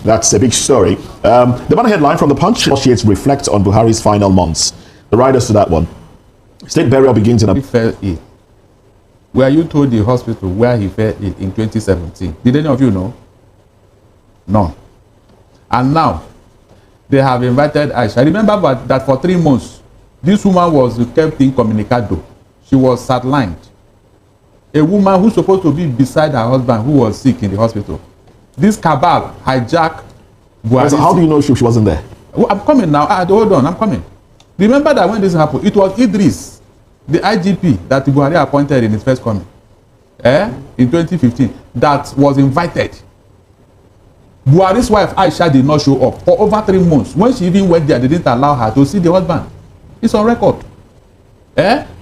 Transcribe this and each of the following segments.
That's a big story. The banner headline from the Punch: Associates reflect on Buhari's final months. The writers to that one. State burial begins in a... He fell ill. Were you told the hospital where he fell ill in 2017? Did any of you know? No. And now, they have invited Aisha. Remember that for 3 months, this woman was kept incommunicado. She was sidelined. A woman who's supposed to be beside her husband who was sick in the hospital. This cabal hijacked Buhari. So how do you know she wasn't there? Well, I'm coming now. Hold on, I'm coming. Remember that when this happened, it was Idris, the IGP that Buhari appointed in his first coming, in 2015, that was invited. Buhari's wife Aisha did not show up for over 3 months. When she even went there, they didn't allow her to see the husband. It's on record.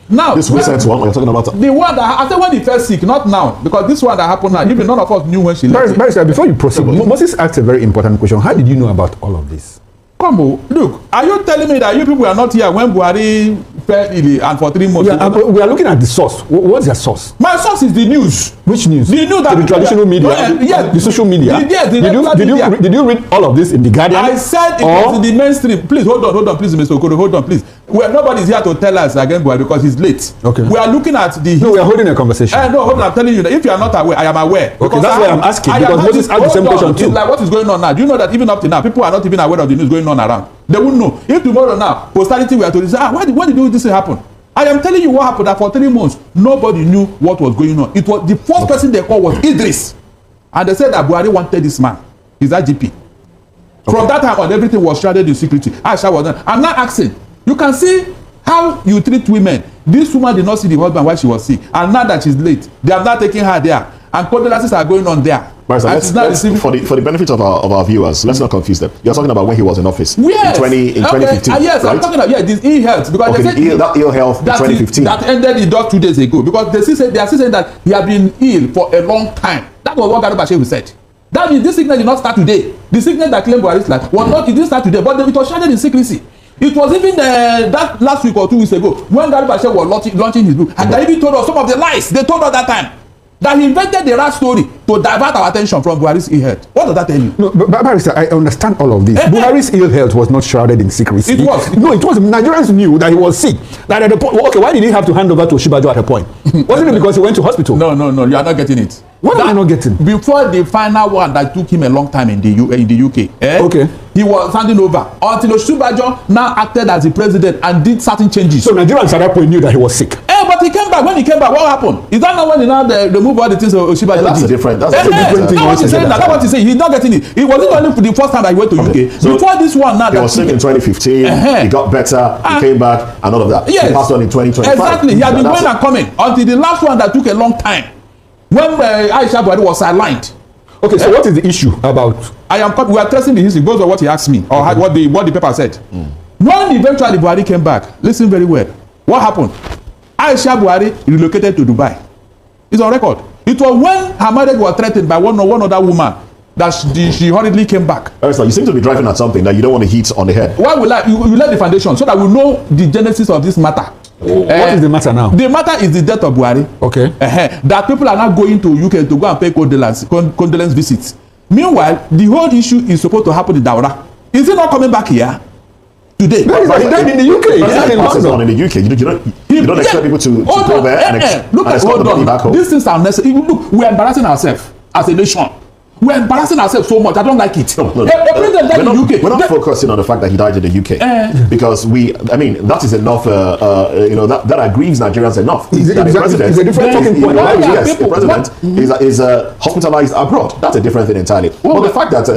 Now, this recent one we're talking about. The one that I said when he fell sick, not now, because this one that happened now, even none of us knew when she left. Barrister, before you proceed, Moses asked a very important question. How did you know about all of this? Come on, look, are you telling me that you people are not here when Buhari fell ill and for 3 months? We are looking at the source. What's your source? My source is the news. Which news? The news that the traditional media? Yes. The social media? Yes, did you read all of this in the Guardian? I said it was in the mainstream. Please, hold on, please, Mr. Okoro, hold on, please. Nobody is here to tell us again Buhari because he's late. Okay. We are looking at the... No, we are holding a conversation. No, hold on, I'm telling you that if you are not aware, I am aware. Okay, that's why I'm asking, because Moses asked the same question too. It's like what is going on now? Do you know that even up to now, people are not even aware of the news going on around? They won't know. If tomorrow now, posterity were to say, when did this happen? I am telling you what happened, that for 3 months, nobody knew what was going on. It was the first person they called was Idris. And they said that Buhari wanted this man, his IGP. From that time on, everything was shrouded in secrecy. Aisha was done. I'm not asking. You can see how you treat women. This woman did not see the husband while she was sick. And now that she's late, they have not taken her there. And condolences are going on there. Let's, for the benefit of our viewers, let's not confuse them. You're talking about when he was in office. Yes. In 2015. Yes, right? I'm talking about this ill health. Because they said that ill health in 2015. That ended just 2 days ago. Because they are still saying that he had been ill for a long time. That was what Garba Shehu said. That means this sickness did not start today. The sickness that claimed Buhari's life was not, it didn't start today, but it was shrouded in secrecy. It was even that last week or 2 weeks ago when Garba Shehu was launching his book, and they even told us some of the lies they told us that time. That he invented the right story to divert our attention from Buhari's ill health. What does that tell you? No, but Barrister, I understand all of this. Buhari's ill health was not shrouded in secrecy. It was. No, it was. Nigerians knew that he was sick. That at the point, okay, why did he have to hand over to Oshibajo at a point? Wasn't it because he went to hospital? No, you are not getting it. What am I not getting? Before the final one that took him a long time in the UK, okay, he was handing over until Oshibajo now acted as the president and did certain changes. So Nigerians at that point knew that he was sick. But he came back. When he came back, what happened? Is that not when they remove all the things Oshibajo that's did? Different. That's a different thing. That's what he's saying. He's not getting it. It wasn't only for the first time that he went to UK. So before this one now, he was sick in 2015. He got better. He came back and all of that. Yes. He passed on in 2025. Exactly. He had been going and coming until the last one that took a long time. When Aisha Buhari was sidelined. Okay, so what is the issue about? We are tracing the history. Goes on what he asked me or what the paper said. When eventually Buhari came back, listen very well. What happened? Aisha Buhari relocated to Dubai. It's on record. It was when her marriage was threatened by one other woman that she hurriedly came back. You seem to be driving at something that you don't want to hit on the head. Why will you lay the foundation so that we know the genesis of this matter? What is the matter now? The matter is the death of Buhari. Okay. That people are not going to UK to go and pay condolence visits. Meanwhile, the whole issue is supposed to happen in Daura. Is it not coming back here today? No, he died in the UK. He died in London. In the UK. You don't expect people to go there and escort the money back home. These things are necessary. Look, we are embarrassing ourselves as a nation. We are embarrassing ourselves so much. I don't like it. We're not focusing on the fact that he died in the UK because that is enough. That aggrieves Nigerians enough. It's a different talking point. Yes, the president is hospitalized abroad. That's a different thing entirely. But the fact that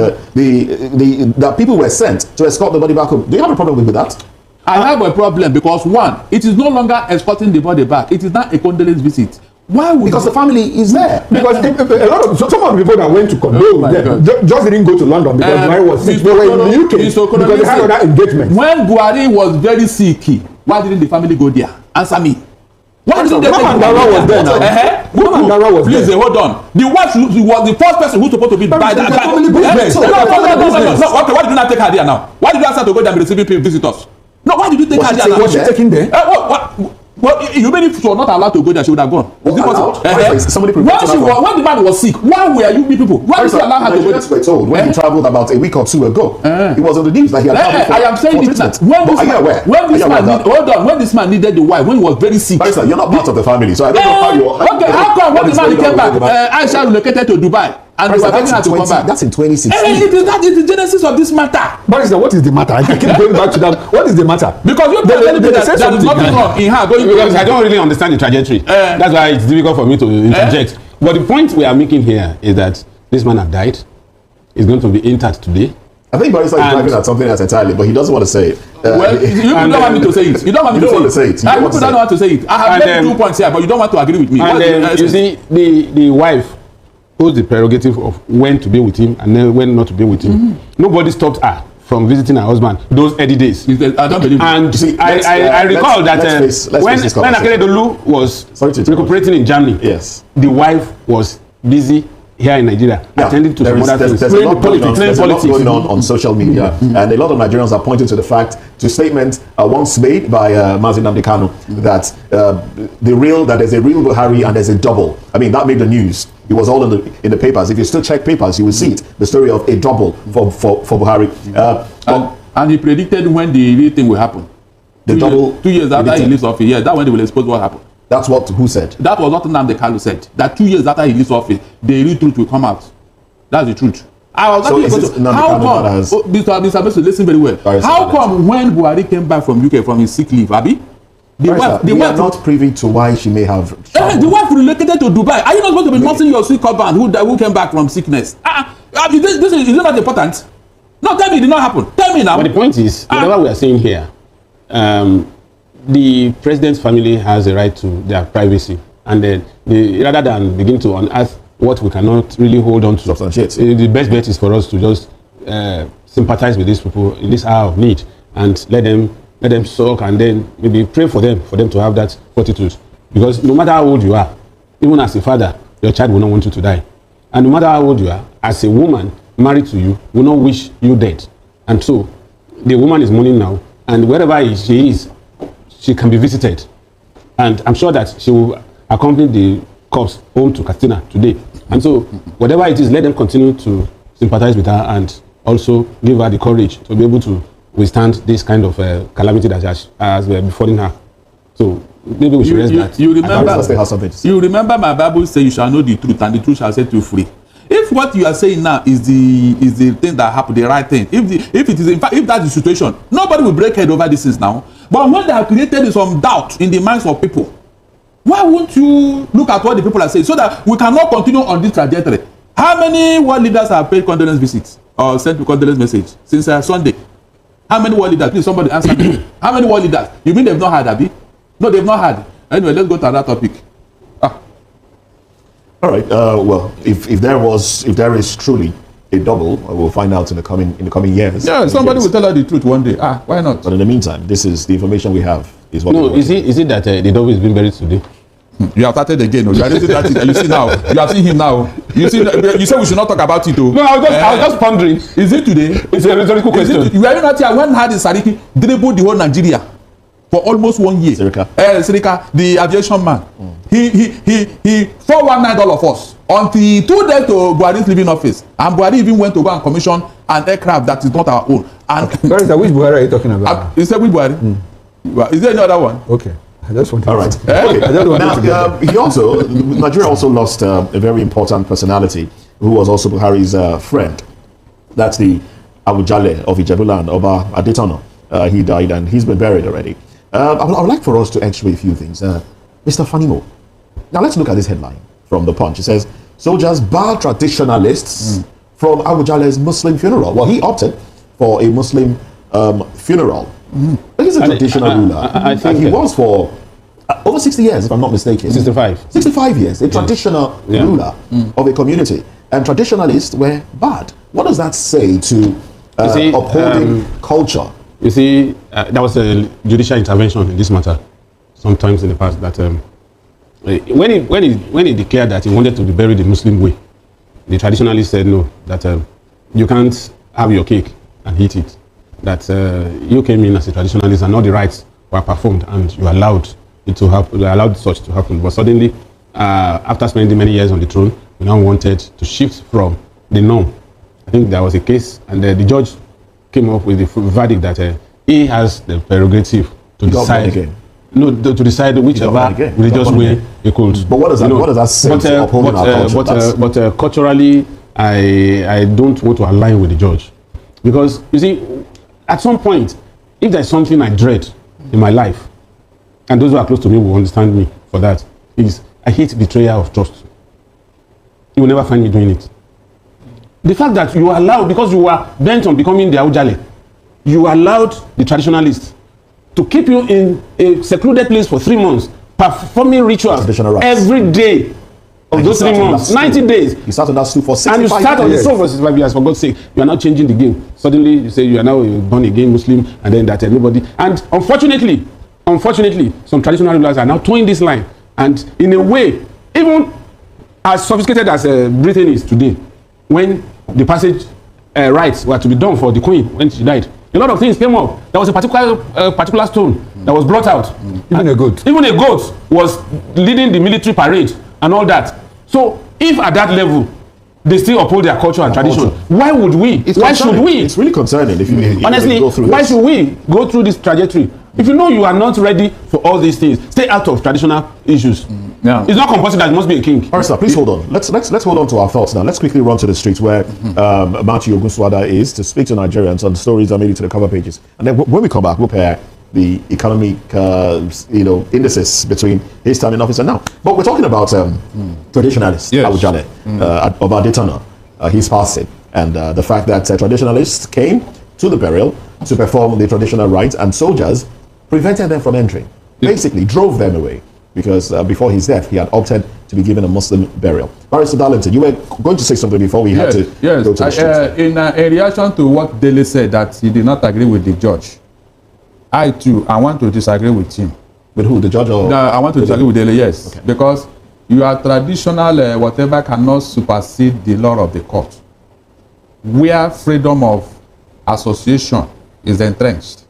that people were sent to escort the body back home, do you have a problem with that? I have a problem because one, it is no longer escorting the body back. It is not a condolence visit. Why would because the family is there. Because a lot of some of the people that went to condole just didn't go to London because Buhari was sick. They were in the UK because they had other engagements. When Buhari was very sick, why didn't the family go there? Answer me. Why didn't they go there? Mandara was there now. Mandara was there. Please, hold on. The wife was the first person who's supposed to be by that time. Okay, why did you not take her there now? Why did you ask her to go there and be receiving visitors? No, why did you take her there now? Was she taken there? Well, you mean if she was not allowed to go there, she would have gone. Is it possible? Somebody when the man was sick, why were you people? Why did you allow her to go? Were told when he traveled about a week or two ago. It was on the news that he had traveled for, I am saying this now. When this man needed the wife, when he was very sick. Barrister, you're not part of the family, so I don't know how you are. Okay, how come when the man came back, Aisha relocated to Dubai? And they were begging her to come back. That's in 2016. That is the genesis of this matter. Barrister, what is the matter? I keep going back to that. What is the matter? Because you tell me that there is nothing wrong in her going. Because I don't really understand the trajectory. That's why it's difficult for me to interject. But the point we are making here is that this man has died. He's going to be intact today. I think Barrister is driving at something else entirely, but he doesn't want to say it. Well, you don't want me to say it. You don't want me to say it. People don't want to say it. I have made 2 points here, but you don't want to agree with me. And you see, the wife holds the prerogative of when to be with him and then when not to be with him. Nobody stopped her from visiting her husband those early days. I don't believe it. And see, I recall that when Akeredolu was recuperating in Germany, yes, the wife was busy here in Nigeria, attending to some other things. There's a lot going on social media, and a lot of Nigerians are pointing to the fact, to statements once made by Mazi Nnamdi Kanu, that there's a real Buhari and there's a double. I mean, that made the news. It was all in the papers. If you still check papers, you will see it. The story of a double for Buhari. And he predicted when the real thing will happen. The double 2 years after he leaves office. Yeah, that's when they will expose what happened. That's what who said? That was what Nnamdi Kanu said. That 2 years after he leaves office, the real truth will come out. That's the truth. How come? Mr. Besu, listen very well. How come when Buhari came back from UK from his sick leave, Abi? We are not privy to why she may have. The wife relocated to Dubai. Are you not supposed to be nursing your sick husband who came back from sickness? Is it not important? No, tell me it did not happen. Tell me now. But the point is, whatever we are saying here, the president's family has a right to their privacy, and then rather than begin to unearth what we cannot really hold on to, the best bet is for us to just sympathize with these people in this hour of need and let them sulk, and then maybe pray for them to have that fortitude. Because no matter how old you are, even as a father, your child will not want you to die. And no matter how old you are, as a woman married to you, will not wish you dead. And so the woman is mourning now, and wherever she is, she can be visited. And I'm sure that she will accompany the corpse home to Katsina today. And so whatever it is, let them continue to sympathize with her and also give her the courage to be able to withstand this kind of calamity that has befallen her. So maybe we should raise that. You remember my Bible says you shall know the truth, and the truth shall set you free. If what you are saying now is the thing that happened, the right thing, if it is, in fact, if that's the situation, nobody will break head over these things now. But when they have created some doubt in the minds of people, why won't you look at what the people are saying so that we cannot continue on this trajectory? How many world leaders have paid condolence visits or sent a condolence message since Sunday? How many world leaders? Please, somebody answer me. How many world leaders? You mean they've not had, Abi? No, they've not had. Anyway, let's go to another topic. All right. Well, if there is truly a double, we'll find out in the coming years. Yeah, somebody will tell her the truth one day. Why not? But in the meantime, this is the information we have. Is what? No, is it that the double is being buried today? You have started again. You see now. You have seen him now. You said we should not talk about it. No, I was just pondering. Is it today? It's a rhetorical question. You are not here when Hadi Sariki dribbled the whole Nigeria for almost 1 year. Sirika, the aviation man. He 419 all of us until 2 days to Buhari's leaving office, and Buhari even went to go and commission an aircraft that is not our own. And which Buhari are you talking about? He said which Buhari? Is there any other one? Okay. I just want to. All right. Okay. Nigeria also lost a very important personality who was also Buhari's friend. That's the Awujale of Ijebuland, Oba Adetono. He died and he's been buried already. I would like for us to actually a few things. Mr. Fanimo. Now let's look at this headline from The Punch. It says, soldiers bar traditionalists from Awujale's Muslim funeral. Well, he opted for a Muslim funeral. He's a traditional ruler. I think he was for over 60 years, if I'm not mistaken. 65. 65 years. A traditional ruler of a community. And traditionalists were bad. What does that say to upholding culture? You see, there was a judicial intervention in this matter sometimes in the past that when he declared that he wanted to be buried the Muslim way, the traditionalists said no, that you can't have your cake and eat it. That you came in as a traditionalist and all the rites were performed and you are allowed it to happen, they allowed such to happen. But suddenly, after spending many years on the throne, we now wanted to shift from the norm. I think there was a case, and the judge came up with the verdict that he has the prerogative to decide. No, to decide whichever religious way he could. But what does that? What does that say to upholding our culture? But culturally, I don't want to align with the judge, because you see, at some point, if there's something I dread in my life, and those who are close to me will understand me for that, is I hate betrayal of trust. You will never find me doing it. The fact that you allowed, because you were bent on becoming the Awujale, you allowed the traditionalists to keep you in a secluded place for 3 months, performing rituals every day of and those 3 months, 90 days. You start on that stool for 65 years. And you start on the stool for 65 years, for God's sake. You are not changing the game. Suddenly, you say you are now a born-again Muslim, and then that nobody. And unfortunately, some traditional rulers are now towing this line. And in a way, even as sophisticated as Britain is today, when the passage rites were to be done for the Queen when she died, a lot of things came up. There was a particular stone that was brought out. Even a goat was leading the military parade and all that. So if at that level they still uphold their culture and tradition, why would we? Why should we? It's really concerning if you honestly go through why should we go through this trajectory? If you know you are not ready for all these things, stay out of traditional issues. Yeah. It's not compulsory that it must be a king. Barrister, please hold on. Let's hold on to our thoughts now. Let's quickly run to the streets where Matthew Ogunswada is to speak to Nigerians on stories that made it to the cover pages. And then when we come back, we'll pair the economic indices between his time in office and now. But we're talking about traditionalists, Awujale, of Adetona, his passing, and the fact that traditionalists came to the burial to perform the traditional rites, and soldiers prevented them from entering. Basically drove them away, because before his death he had opted to be given a Muslim burial. Barrister Darlington, you were going to say something before we had to go to the streets. In reaction to what Dele said, that he did not agree with the judge, I want to disagree with him. With who, the judge or? No, I want to disagree with Dele, yes. Okay. Because your traditional whatever cannot supersede the law of the court, where freedom of association is entrenched,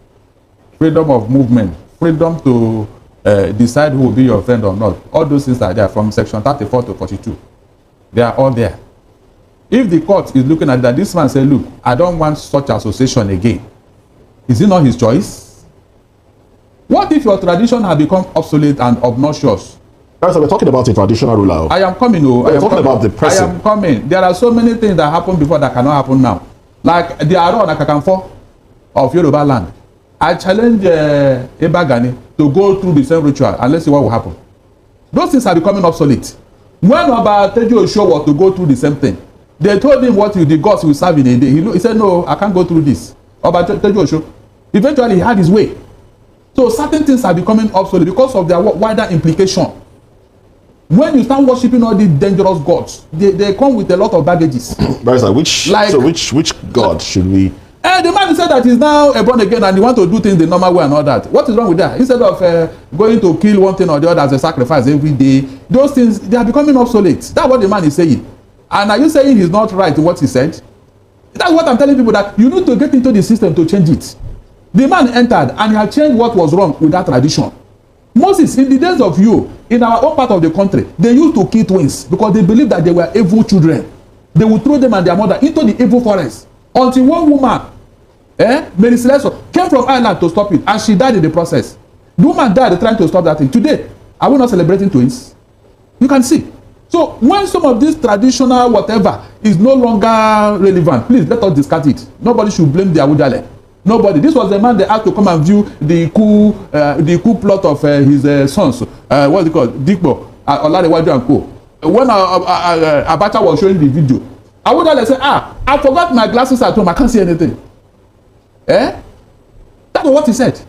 freedom of movement, freedom to decide who will be your friend or not. All those things are there from section 34 to 42. They are all there. If the court is looking at that, this man say, look, I don't want such association again. Is it not his choice? What if your tradition has become obsolete and obnoxious? We're talking about a traditional ruler. I am coming. We're talking about the person. I am coming. There are so many things that happened before that cannot happen now. Like the Aro and Akakanfo of Yoruba land. I challenge Ebagani to go through the same ritual and let's see what will happen. Those things are becoming obsolete. When Oba Teju Osho was to go through the same thing, they told him what the gods will serve in a day. He said, no, I can't go through this. Oba Teju Osho, eventually he had his way. So certain things are becoming obsolete because of their wider implication. When you start worshiping all these dangerous gods, they come with a lot of baggages. Barrister, which god should we? The man said that he's now born again and he want to do things the normal way and all that. What is wrong with that? Instead of going to kill one thing or the other as a sacrifice every day, those things, they are becoming obsolete. That's what the man is saying. And are you saying he's not right in what he said? That's what I'm telling people, that you need to get into the system to change it. The man entered and he had changed what was wrong with that tradition. Moses, in the days of you, in our own part of the country, they used to kill twins because they believed that they were evil children. They would throw them and their mother into the evil forest. Until one woman, Mary Celeste, came from Ireland to stop it, and she died in the process. The woman died trying to stop that thing. Today, are we not celebrating twins? You can see. So when some of this traditional whatever is no longer relevant, please let us discard it. Nobody should blame the Awujale. Nobody. This was the man they had to come and view the coup plot of his sons. What's it called? Dikbo, Olarewaju and Co. When Abacha was showing the video, Awujale said, I forgot my glasses at home. I can't see anything. That was what he said.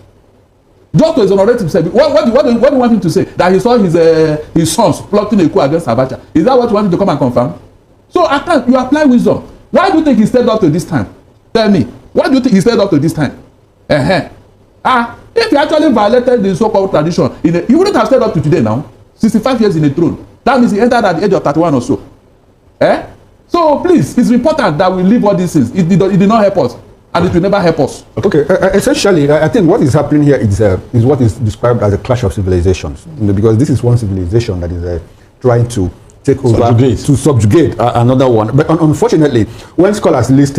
Just to exonerate himself. What do you want him to say? That he saw his sons plotting a coup against Abacha. Is that what you want him to come and confirm? So at times, you apply wisdom. Why do you think he stayed up to this time? Tell me. Why do you think he stayed up to this time? If he actually violated the so-called tradition, he wouldn't have stayed up to today now. 65 years in the throne. That means he entered at the age of 31 or so. So please, it's important that we leave all these things. It did not help us. and it will never help us. Okay, essentially, I think what is happening here is what is described as a clash of civilizations. Because this is one civilization that is trying to take over, to subjugate another one. But unfortunately, when scholars list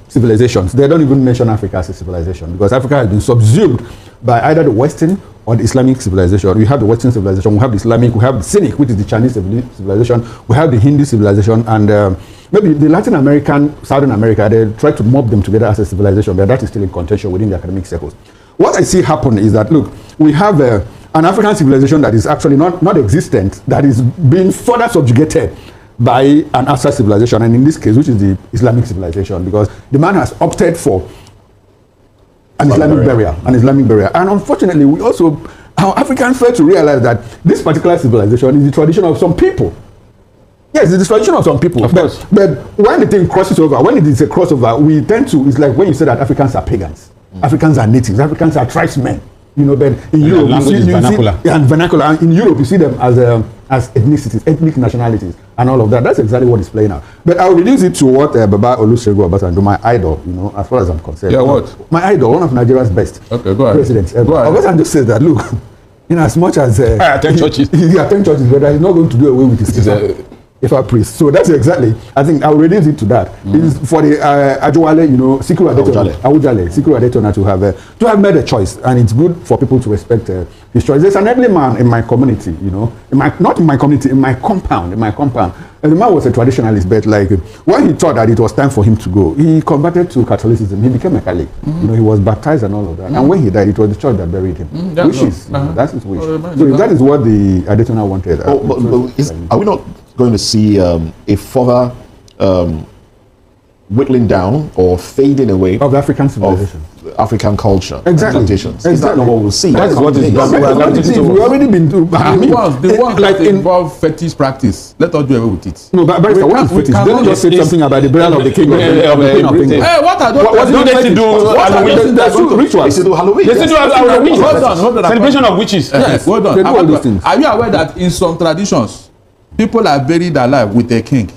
civilizations, they don't even mention Africa as a civilization, because Africa has been subsumed by either the Western or the Islamic civilization. We have the Western civilization, we have the Islamic, we have the Cynic, which is the Chinese civilization, we have the Hindu civilization, and maybe the Latin American, Southern America, they try to mob them together as a civilization, but that is still in contention within the academic circles. What I see happen is that, look, we have an African civilization that is actually not existent, that is being further subjugated by an outside civilization, and in this case, which is the Islamic civilization, because the man has opted for an Islamic barrier. And unfortunately, our Africans fail to realize that this particular civilization is the tradition of some people. Yes, it's the tradition of some people. Of course. But when the thing crosses over, when it is a crossover, we tend to, it's like when you say that Africans are pagans, Africans are natives, Africans are tribesmen. You know, but in Europe, you see vernacular. And in Europe, you see them as ethnicities, ethnic nationalities, and all of that. That's exactly what is playing out. But I'll reduce it to what Baba Olusegun Obasanjo, my idol, you know, as far as I'm concerned. Yeah, what? My idol, one of Nigeria's best presidents. Obasanjo says that, look, in as much as I attend churches. He attends churches, but he's not going to do away with his Ifa priest. So that's exactly, I think I'll reduce it to that. It is for the Ajowale, you know, Sikiru Adetona to have made a choice, and it's good for people to respect his choice. There's an elderly man in my community, you know, not in my community, in my compound. And the man was a traditionalist, but like when he thought that it was time for him to go, he converted to Catholicism. He became a Catholic. You know, he was baptized and all of that. And when he died, it was the church that buried him. That's his wish. So that is what the Adetona wanted. Are we not going to see a further whittling down or fading away of African civilization, of African culture, exactly? Is that not what we'll see? That is what is done. We've already been to the ones like that involve fetish practice. Let us do away with it. No, but Barrister, what is fetish? Don't just say something about the burial of the king of England. What are those? What do they do Halloween? That's rituals. They still do Halloween. They still do Halloween. Hold on. Celebration of witches. Yes, hold on. They do all those things. Are you aware that in some traditions, people are buried alive with a king?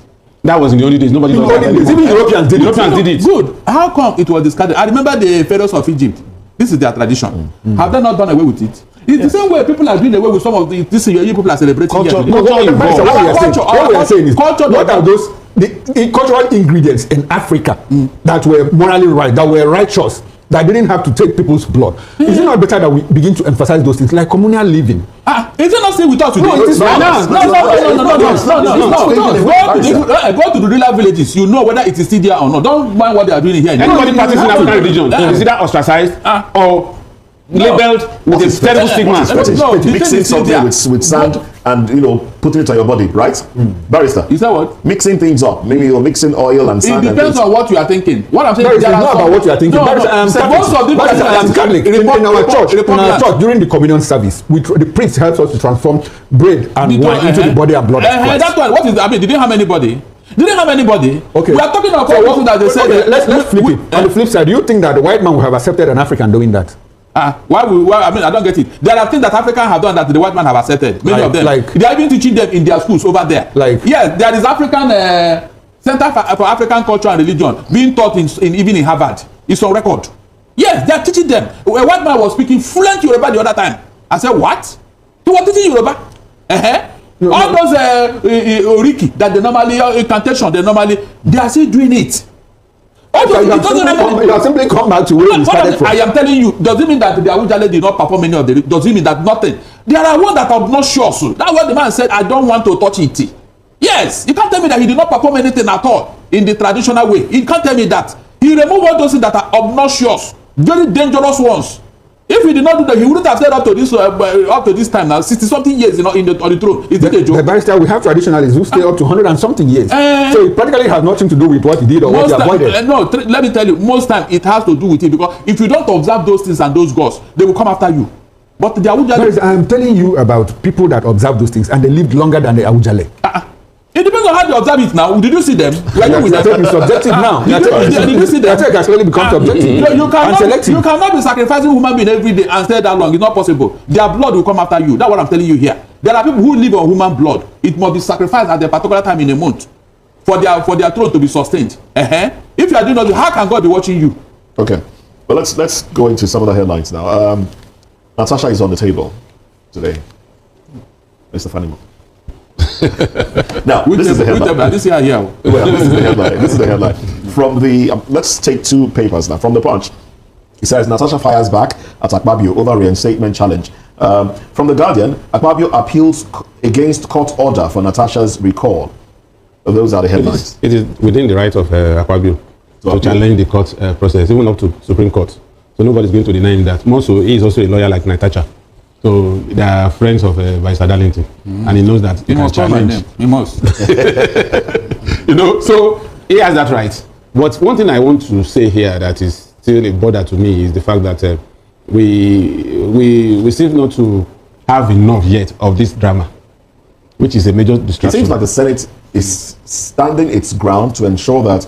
That was in the only days. Nobody does that anymore. Even Europeans did it. Good. How come it was discarded? I remember the pharaohs of Egypt. This is their tradition. Have they not done away with it? It's the same way people are doing away with some of the this year people are celebrating. What we are saying is, what are those the cultural ingredients in Africa that were morally right, that were righteous, that didn't have to take people's blood? Is it not better that we begin to emphasize those things, like communal living? Is it not saying we talk today? No, it is not. Go to the rural villages. You know whether it is still there or not. Don't mind what they are doing here. Anybody practicing African religion is either ostracized or labeled with a terrible stigma. Mixing something with sand and, you know, putting it on your body, right? Barrister, is that what? Mixing things up, maybe you're mixing oil and sand. It depends on what you are thinking. What I'm saying is not about what you are thinking. I am Catholic. In our church, during the communion service, the priest helps us to transform bread and wine into the body and blood of Christ. That's why. What is? I mean, did they harm anybody? Okay. We are talking about people that they said. Let's flip it. On the flip side, do you think that the white man would have accepted an African doing that? Why? I mean, I don't get it. There are things that Africans have done that the white man have accepted. Many of them. They are even teaching them in their schools over there. Yes, there is African Center for African Culture and Religion being taught even in Harvard. It's on record. Yes, they are teaching them. A white man was speaking fluent Yoruba the other time. I said, what? He was teaching Yoruba. All those oriki that they normally incantation, they are still doing it. You have simply come back to where you started from. I am telling you, does it mean that the Awujale did not perform any of the? Does it mean that nothing? There are ones that are not sure. So that's what the man said. I don't want to touch it. Yes, you can't tell me that he did not perform anything at all in the traditional way. You can't tell me that he removed all those things that are obnoxious, very dangerous ones. If he did not do that, he wouldn't have said up to this time now, 60-something years, you know, on the throne. Is it a joke? The Barrister, we have traditionalists who stay up to 100 and something years. So it practically has nothing to do with what he did or what he avoided. No, let me tell you, most time it has to do with it, because if you don't observe those things and those gods, they will come after you. But the Awujale, I am telling you about people that observe those things and they lived longer than the Awujale. It depends on how they observe it now. Did you see them? It's subjective now. Did you see them? It actually becomes subjective. You cannot be sacrificing human being every day and stay that long. It's not possible. Their blood will come after you. That's what I'm telling you here. There are people who live on human blood. It must be sacrificed at a particular time in a month for their throne to be sustained. If you are doing that, how can God be watching you? Okay, but let's go into some of the headlines now. Natasha is on the table today, Mr. Fanimo. Now, this is the headline. Well, this is the headline. This is the headline. From the let's take two papers now. From the Punch, it says Natasha fires back at Akpabio over reinstatement challenge. From the Guardian, Akpabio appeals against court order for Natasha's recall. Those are the headlines. It is within the right of Akpabio to challenge the court process, even up to Supreme Court. So nobody's going to deny him that. More so, he is also a lawyer like Natasha. So they are friends of Barrister Darlington, and he knows that he can challenge. He must. You know, so he has that right. But one thing I want to say here that is still a bother to me is the fact that we seem not to have enough yet of this drama, which is a major distraction. It seems like the Senate is standing its ground to ensure that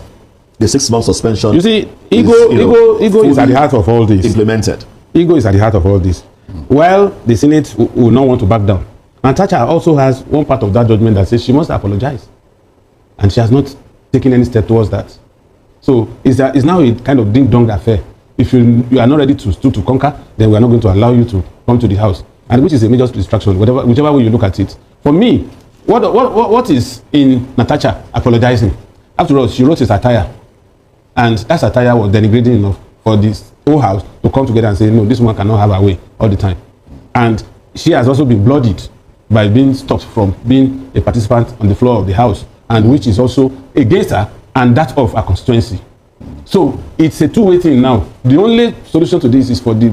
the 6-month suspension. You see, ego is at the heart of all this. Implemented. Ego is at the heart of all this. Well, the Senate will not want to back down. Natasha also has one part of that judgment that says she must apologize, and she has not taken any step towards that. So it's now a kind of ding-dong affair. If you are not ready to conquer, then we are not going to allow you to come to the house, and which is a major distraction, whichever way you look at it. For me, what is in Natasha apologizing? After all, she wrote a satire, and that satire was denigrating enough for this whole house to come together and say, no, this woman cannot have her way all the time. And she has also been bloodied by being stopped from being a participant on the floor of the house, and which is also against her and that of her constituency. So it's a two-way thing now. The only solution to this is for the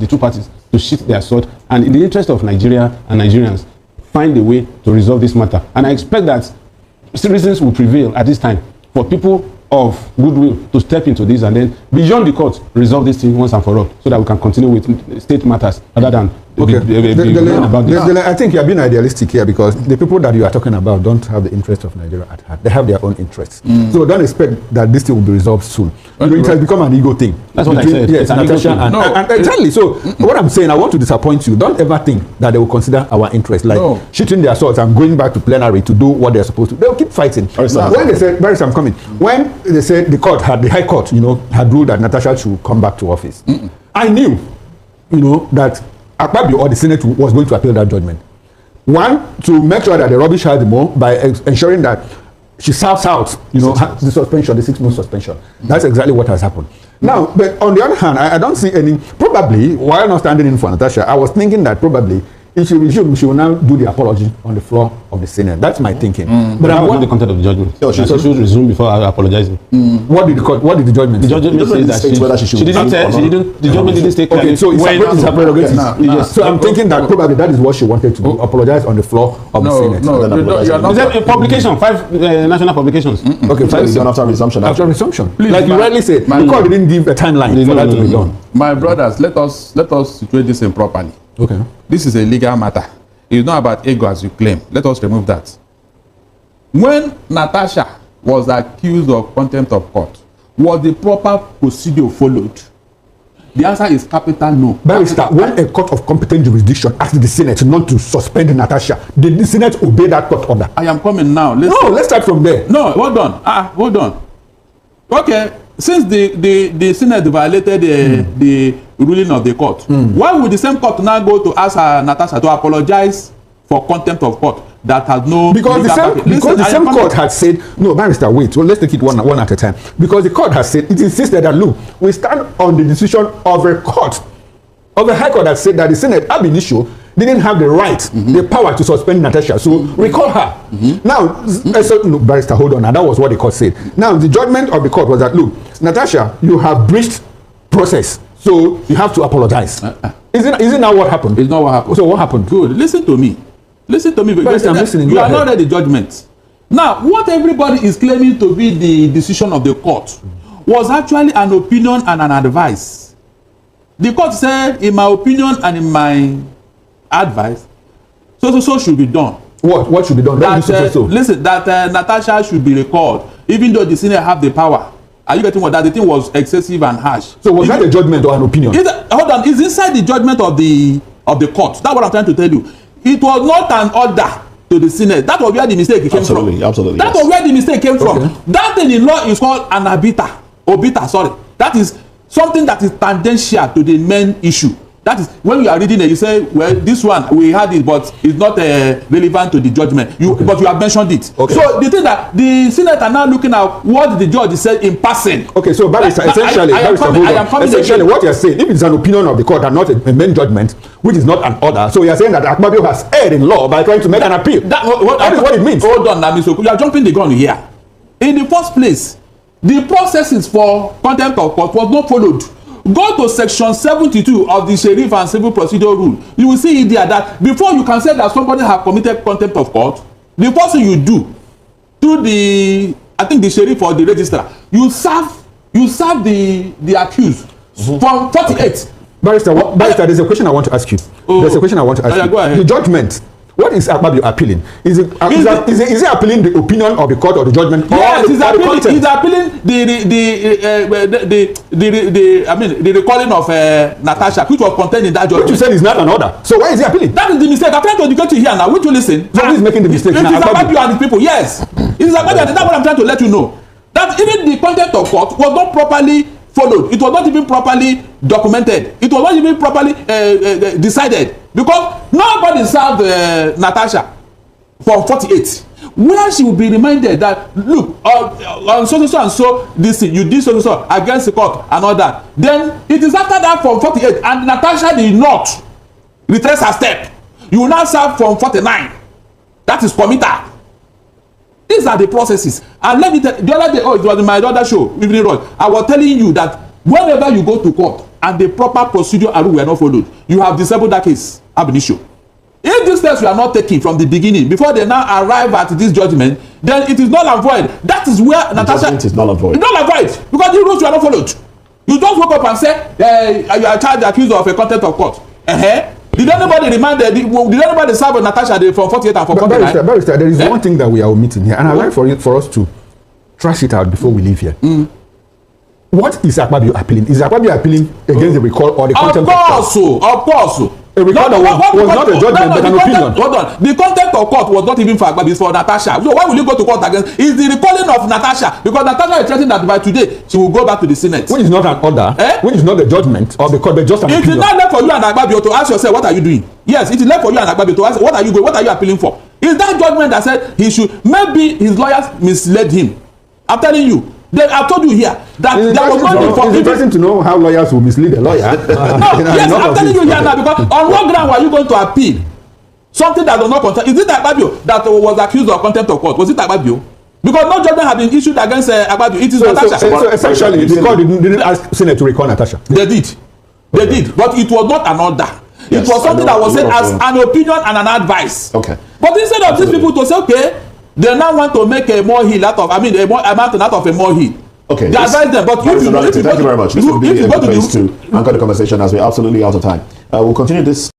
two parties, to shift their sword, and in the interest of Nigeria and Nigerians, find a way to resolve this matter. And I expect that citizens will prevail at this time for people of goodwill to step into this, and then beyond the court resolve this thing once and for all, so that we can continue with state matters rather than about this. I think you're being idealistic here, because the people that you are talking about don't have the interest of Nigeria at heart. They have their own interests. So don't expect that this thing will be resolved soon. It has become an ego thing. That's what I said. Yes, Natasha and exactly. So what I'm saying, I want to disappoint you. Don't ever think that they will consider our interest, like shooting their swords and going back to plenary to do what they're supposed to. They'll keep fighting. When they said, Barrister, I'm coming. When they said the High Court, had ruled that Natasha should come back to office, I knew, that Akpabio or the Senate was going to appeal that judgment. One, to make sure that the rubbish had more by ensuring that she serves out, the suspension, the 6-month suspension. That's exactly what has happened. Now, but on the other hand, I don't see any, probably, while not standing in for Natasha, I was thinking that probably she will now do the apology on the floor of the Senate. That's my thinking. But I want the content of the judgment. She should resume before apologizing. What did the judgment say? The judgment says that she didn't. The judgment didn't state clearly. Okay, so it's her prerogative. So I'm thinking that probably that is what she wanted to do, apologize on the floor of the Senate. Is that a publication? 5 national publications. Okay, 5 after resumption. After resumption. Please, like you rightly said, the court didn't give a timeline for that to be done. My brothers, let us situate this in properly. Okay. This is a legal matter. It's not about ego as you claim. Let us remove that. When Natasha was accused of contempt of court, was the proper procedure followed? The answer is capital no. Barrister, when a court of competent jurisdiction asked the Senate not to suspend Natasha, did the Senate obey that court order? I am coming now. Let's start from there. No, hold on. Hold on. Okay, since the Senate violated the ruling of the court, why would the same court now go to ask Natasha to apologize for contempt of court that has no... Because the same court had said, no, Barrister, wait, well, let's take it one at a time. Because the court has said, it insisted that, look, we stand on the decision of a court, of a high court that said that the Senate, ab initio, didn't have the right, the power to suspend Natasha. So recall her. Now, no, Barrister, hold on. And that was what the court said. Now, the judgment of the court was that, look, Natasha, you have breached process. So you have to apologize. Isn't that what happened? It's not what happened. So what happened? Good. Listen to me. Barrister, I'm listening. You are not read the judgment. Now, what everybody is claiming to be the decision of the court was actually an opinion and an advice. The court said, in my opinion and in my advice, so should be done. What should be done? Listen, that Natasha should be recalled, even though the Senate have the power. Are you getting what that the thing was excessive and harsh? So was that a judgment or an opinion? Hold on, it's inside the judgment of the court. That's what I'm trying to tell you. It was not an order to the Senate. That was where the mistake came from. Absolutely. That was where the mistake came from. That thing in law is called an obita. Sorry. That is something that is tangential to the main issue. That is, when you are reading it, you say, well, this one, we had it, but it's not relevant to the judgment. But you have mentioned it. Okay. So the thing that the Senate are now looking at what the judge said in passing. Okay, so Barrister, essentially, essentially what you're saying, if it's an opinion of the court and not a main judgment, which is not an order, so you're saying that Akpabio has erred in law by trying to make an appeal. That is what it means. Hold on, Namiso, you are jumping the gun here. In the first place, the processes for contempt of court was not followed. Go to section 72 of the Sheriff and Civil Procedure Rule. You will see it there that before you can say that somebody has committed contempt of court, the first thing you do to the, I think the sheriff or the registrar, you serve the accused from 48. Barrister, there's a question I want to ask you. There's a question I want to ask you. Go ahead. The judgment. What is Akpabio appealing? Is it appealing the opinion of the court or the judgment? Yes, he's appealing the recalling of Natasha, which was contained in that judgment. Which you said is not an order. So why is he appealing? That is the mistake. I'm trying to educate you here now. Which you listen? So who is making the mistake? It is Akpabio and his people. Yes, it is Akpabio, and that's what I'm trying to let you know. That even the content of court was not properly followed. It was not even properly documented. It was not even properly decided, because nobody served Natasha from 48, where she will be reminded that, look, on so and so this thing you did so against the court and all that. Then it is after that from 48, and Natasha did not retrace her step. You will now serve from 49. That is committal. These are the processes. And let me tell you, the other day, it was in my other show, Evening Road, I was telling you that whenever you go to court and the proper procedure and rule were not followed, you have disabled that case ab initio. If these steps were not taken from the beginning, before they now arrive at this judgment, then it is null and void. That is where Natasha... Judgment is null and void. It's null and void, because the rules were not followed. You don't woke up and say, you are charged accused of a contempt of court. Did anybody did anybody serve Natasha from 48 and from 49? Barrister, there is one thing that we are omitting here, and I'd like for us to trash it out before we leave here. What is Akpabio appealing? Is Akpabio appealing against the recall or the contempt of court? Of course. A recall was not a judgment, but an opinion. Hold on. The contempt of court was not even for Akpabio, it's for Natasha. So why will you go to court against? It's the recalling of Natasha, because Natasha is threatening that by today she will go back to the Senate. Which is not an order, which is not the judgment of the court, but just an opinion. It is not left for you and Akpabio to ask yourself, what are you doing? Yes, it is left for you and Akpabio to ask, what are you appealing for? Is that judgment that said he should, maybe his lawyers misled him? I'm telling you. I've told you here that there was no need for... It's interesting to know how lawyers will mislead a lawyer. Yes, I'm telling you here now, because on what ground were you going to appeal something that does not concern? Is it Akpabio that was accused of contempt of court? Was it Akpabio? Because no judgment had been issued against Akpabio. It is Natasha. So essentially, the court didn't ask Senate to recall Natasha. They did, but it was not an order. Yes, it was something that was said as an opinion and an advice. Okay. But instead of these people to say, okay, they now want to make a more hill out of, a mountain out of a more hill. Okay. They advise them, but thank you very much. This will be a good place to anchor the conversation, as we're absolutely out of time. We'll continue this